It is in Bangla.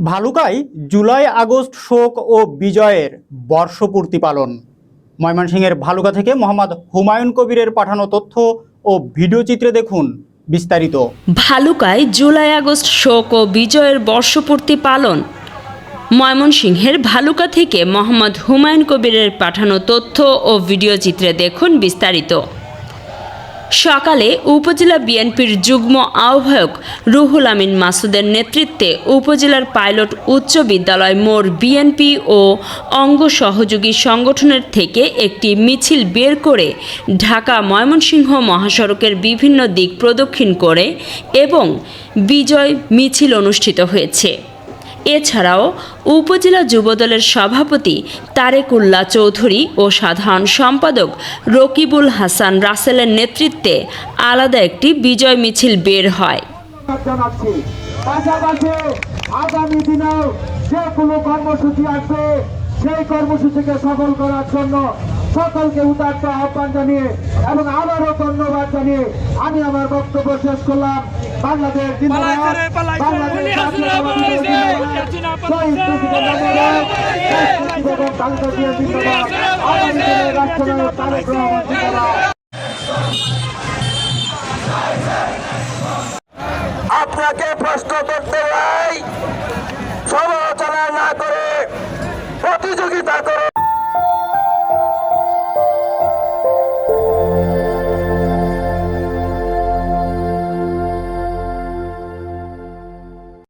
ভালুকায় জুলাই আগস্ট শোক ও বিজয়ের বর্ষপূর্তি পালন। ময়মনসিংহের ভালুকা থেকে মোহাম্মদ হুমায়ুন কবিরের পাঠানো তথ্য ও ভিডিও চিত্রে দেখুন বিস্তারিত। ভালুকায় জুলাই আগস্ট শোক ও বিজয়ের বর্ষপূর্তি পালন। ময়মনসিংহের ভালুকা থেকে মোহাম্মদ হুমায়ুন কবিরের পাঠানো তথ্য ও ভিডিও চিত্রে দেখুন বিস্তারিত। সকালে উপজেলা বিএনপির যুগ্ম আহ্বায়ক রুহুল আমিন মাসুদের নেতৃত্বে উপজেলার পাইলট উচ্চ বিদ্যালয় মোড় বিএনপি ও অঙ্গ সহযোগী সংগঠনের থেকে একটি মিছিল বের করে ঢাকা ময়মনসিংহ মহাসড়কের বিভিন্ন দিক প্রদক্ষিণ করে এবং বিজয় মিছিল অনুষ্ঠিত হয়েছে। এছাড়াও উপজেলা যুবদলের সভাপতি তারেকুল্লাহ চৌধুরী ও সাধারণ সম্পাদক রকিবুল হাসান রাসেলের নেতৃত্বে আলাদা একটি বিজয় মিছিল বের হয়। আগামী দিনেও যে কোনো কর্মসূচি আসবে সেই কর্মসূচিকে সফল করার জন্য সকলকে উদাত্ত আহ্বান জানিয়ে এবং আবারও ধন্যবাদ জানিয়ে আমি আমার বক্তব্য শেষ করলাম। বাংলাদেশ জিন্দাবাদ, বাংলাদেশ জাতীয়তাবাদী দল জিন্দাবাদ, শহীদ প্রেসিডেন্ট বেগম খালেদা জিয়া জিন্দাবাদ, আগামী দিনের রাষ্ট্রনায়ক তারেক রহমান জিন্দাবাদ। আপনাকে প্রশ্ন করতে চাই, সমালোচনা না করে